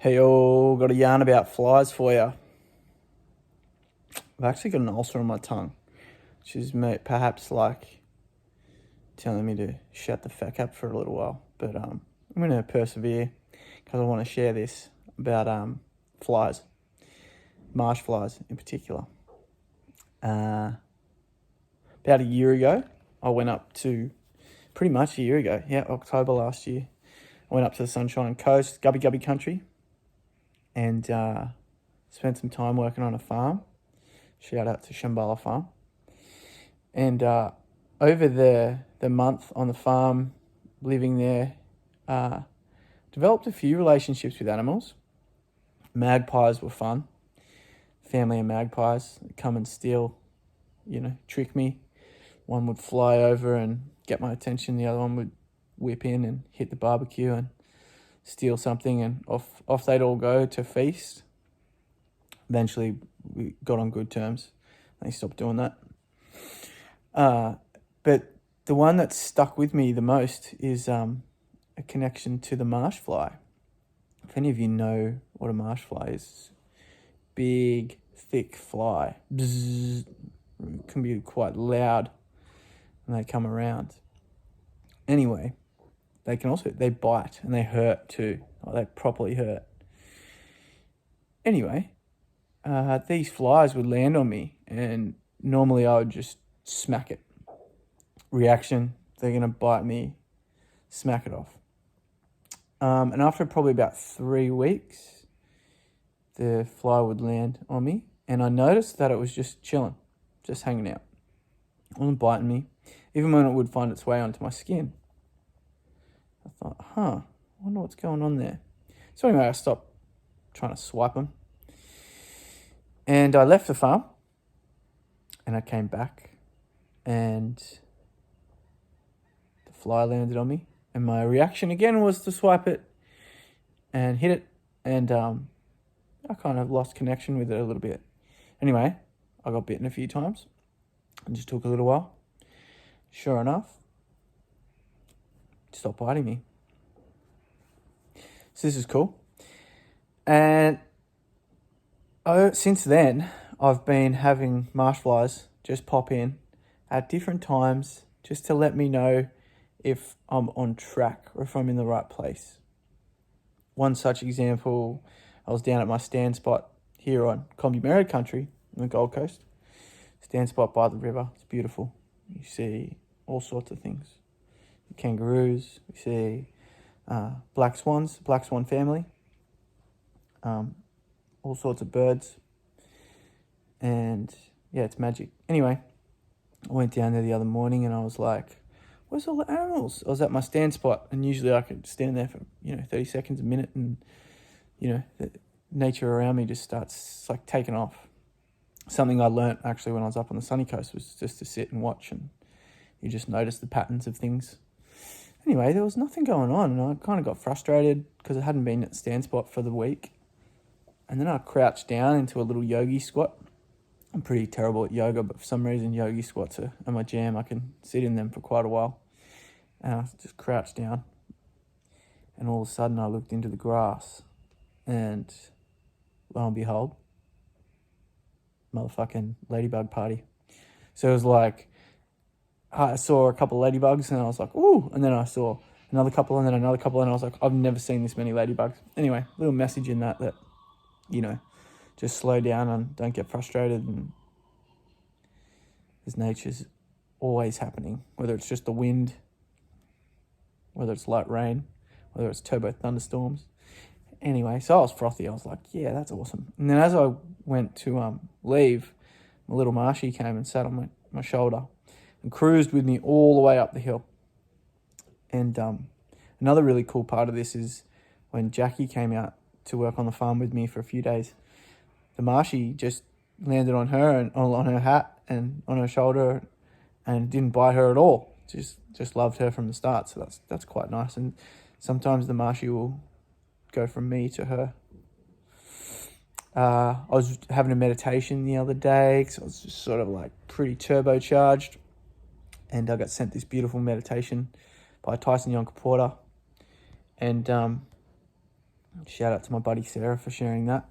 Hey, yo, got a yarn about flies for you. I've actually got an ulcer on my tongue, which is perhaps like telling me to shut the fuck up for a little while. But I'm going to persevere because I want to share this about flies, marsh flies in particular. About a year ago, I went up to, pretty much a year ago, October last year, I went up to the Sunshine Coast, Gubby Gubby country, and spent some time working on a farm. Shout out to Shambhala Farm. And over the month on the farm, living there, developed a few relationships with animals. Magpies were fun. Family of magpies come and steal, trick me. One would fly over and get my attention. The other one would whip in and hit the barbecue and steal something, and off they'd all go to feast. Eventually, we got on good terms. They stopped doing that. But the one that stuck with me the most is a connection to the marsh fly. If any of you know what a marsh fly is, big, thick fly. Bzzz, can be quite loud when they come around. Anyway, they bite and they hurt too. Like they properly hurt. Anyway, these flies would land on me, and normally I would just smack it. Reaction, they're going to bite me, smack it off. And after probably about 3 weeks, the fly would land on me, and I noticed that it was just chilling, just hanging out. It wasn't biting me, even when it would find its way onto my skin. I thought, I wonder what's going on there. So anyway, I stopped trying to swipe them. And I left the farm, and I came back, and the fly landed on me, and my reaction again was to swipe it and hit it, and I kind of lost connection with it a little bit. Anyway, I got bitten a few times. It just took a little while. Sure enough, it stopped biting me. So this is cool. And since then, I've been having marsh flies just pop in at different times just to let me know if I'm on track or if I'm in the right place. One such example, I was down at my stand spot here on Comby country on the Gold Coast. Stand spot by the river. It's beautiful. You see all sorts of things. Kangaroos. We see black swans, black swan family. All sorts of birds. And yeah, it's magic. Anyway, I went down there the other morning and I was like, where's all the animals? I was at my stand spot, and usually I could stand there for 30 seconds, a minute, and the nature around me just starts like taking off. Something I learnt actually when I was up on the sunny coast was just to sit and watch, and you just notice the patterns of things. Anyway, there was nothing going on, and I kind of got frustrated because I hadn't been at the stand spot for the week. And then I crouched down into a little yogi squat. I'm pretty terrible at yoga, but for some reason yogi squats are my jam. I can sit in them for quite a while. And I just crouched down. And all of a sudden I looked into the grass, and lo and behold, motherfucking ladybug party. So it was like, I saw a couple of ladybugs and I was like, ooh. And then I saw another couple and then another couple, and I was like, I've never seen this many ladybugs. Anyway, little message in that just slow down and don't get frustrated, and because nature's always happening, whether it's just the wind, whether it's light rain, whether it's turbo thunderstorms. Anyway, so I was frothy. I was like, yeah, that's awesome. And then as I went to leave, my little marshy came and sat on my shoulder and cruised with me all the way up the hill. And another really cool part of this is when Jackie came out to work on the farm with me for a few days, the marshy just landed on her and on her hat and on her shoulder, and didn't bite her at all. Just loved her from the start. So that's quite nice. And sometimes the marshy will go from me to her. I was having a meditation the other day because I was just sort of like pretty turbocharged, and I got sent this beautiful meditation by Tyson Yonka Porter, and Shout out to my buddy Sarah for sharing that.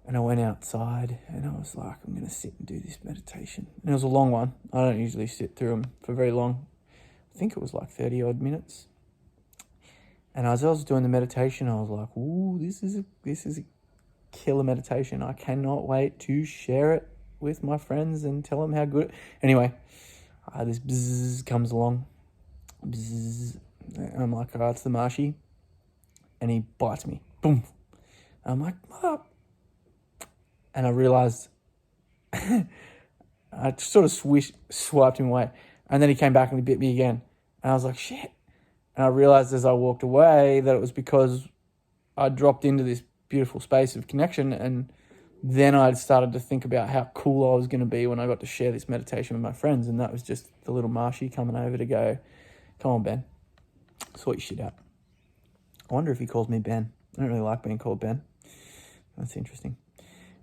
And I went outside and I was like, I'm going to sit and do this meditation. And it was a long one. I don't usually sit through them for very long. I think it was like 30 odd minutes. And as I was doing the meditation, I was like, ooh, this is a killer meditation. I cannot wait to share it with my friends and tell them how good. Anyway, this bzzz comes along. Bzzz. And I'm like, it's the marshy. And he bites me. Boom. And I'm like, oh. And I realised I sort of swiped him away. And then he came back and he bit me again. And I was like, shit. And I realised as I walked away that it was because I dropped into this beautiful space of connection. And then I'd started to think about how cool I was going to be when I got to share this meditation with my friends. And that was just the little marshy coming over to go, come on, Ben, sort your shit out. I wonder if he calls me Ben. I don't really like being called Ben. That's interesting.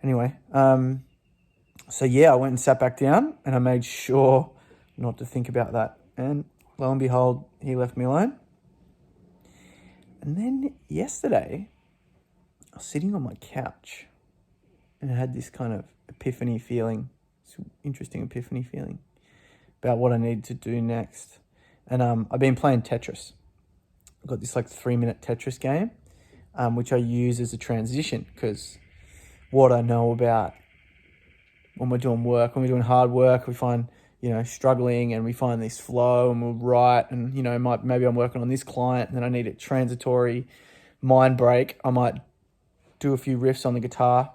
Anyway, so yeah, I went and sat back down and I made sure not to think about that. And lo and behold, he left me alone. And then yesterday, I was sitting on my couch and I had this kind of epiphany feeling, this interesting epiphany feeling about what I needed to do next. And I've been playing Tetris. I've got this like 3-minute Tetris game, which I use as a transition because what I know about when we're doing work, when we're doing hard work, we find, struggling and we find this flow and we'll write and, maybe I'm working on this client and then I need a transitory mind break. I might do a few riffs on the guitar,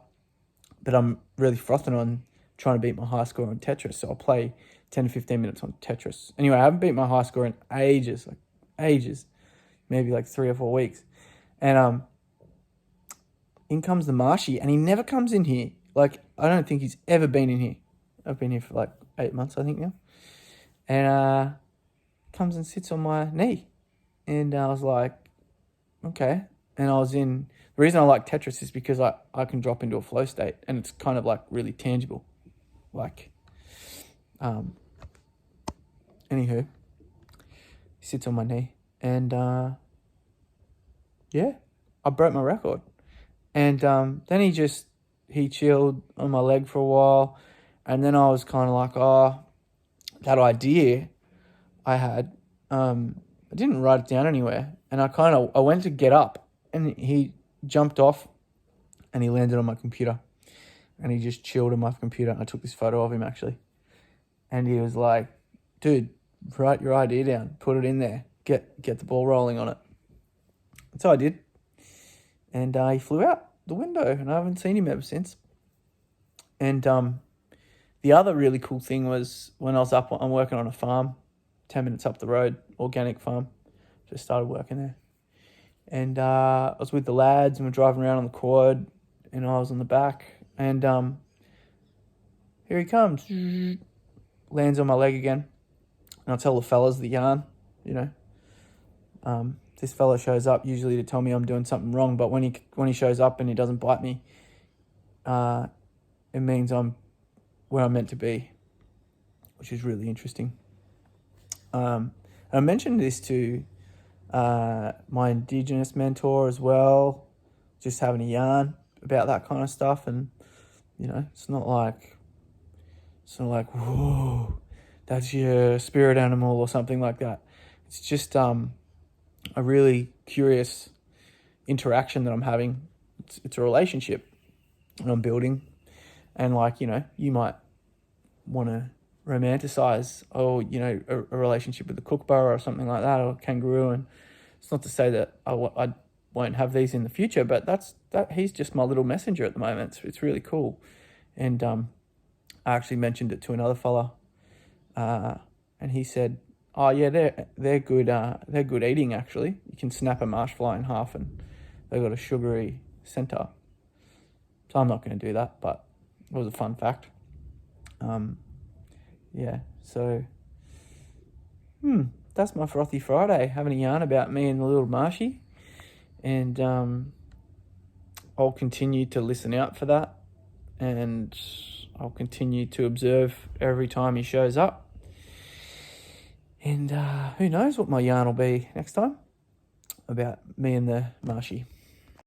but I'm really frothing on trying to beat my high score on Tetris. So I'll play 10 to 15 minutes on Tetris. Anyway, I haven't beat my high score in ages, maybe like 3 or 4 weeks. And in comes the marshy, and he never comes in here. Like, I don't think he's ever been in here. I've been here for like 8 months, I think now. And comes and sits on my knee. And I was like, okay. And the reason I like Tetris is because I can drop into a flow state, and it's kind of like really tangible. Like, anywho, he sits on my knee. And yeah, I broke my record. And then he chilled on my leg for a while. And then I was kind of like, that idea I had, I didn't write it down anywhere. And I went to get up and he jumped off and he landed on my computer. And he just chilled on my computer. I took this photo of him actually. And he was like, dude, write your idea down, put it in there, get the ball rolling on it. And so I did. And he flew out the window and I haven't seen him ever since. And the other really cool thing was when I was I'm working on a farm, 10 minutes up the road, organic farm. Just started working there. And I was with the lads and we're driving around on the quad and I was on the back. And here he comes. Lands on my leg again. And I tell the fellas the yarn, this fella shows up usually to tell me I'm doing something wrong, but when he shows up and he doesn't bite me, it means I'm where I'm meant to be, which is really interesting. And I mentioned this to my Indigenous mentor as well, just having a yarn about that kind of stuff, and it's not like whoa, that's your spirit animal or something like that. It's just a really curious interaction that I'm having. It's a relationship that I'm building. And you might want to romanticize, a relationship with a kookaburra or something like that, or a kangaroo. And it's not to say that I won't have these in the future, but he's just my little messenger at the moment. It's really cool. And I actually mentioned it to another fella, and he said, oh yeah, they're good. They're good eating actually. You can snap a marsh fly in half, and they've got a sugary center. So I'm not going to do that, but it was a fun fact. Yeah. So, that's my Frothy Friday. Having a yarn about me and the little marshy, and I'll continue to listen out for that, and I'll continue to observe every time he shows up. And who knows what my yarn will be next time about me and the marshy.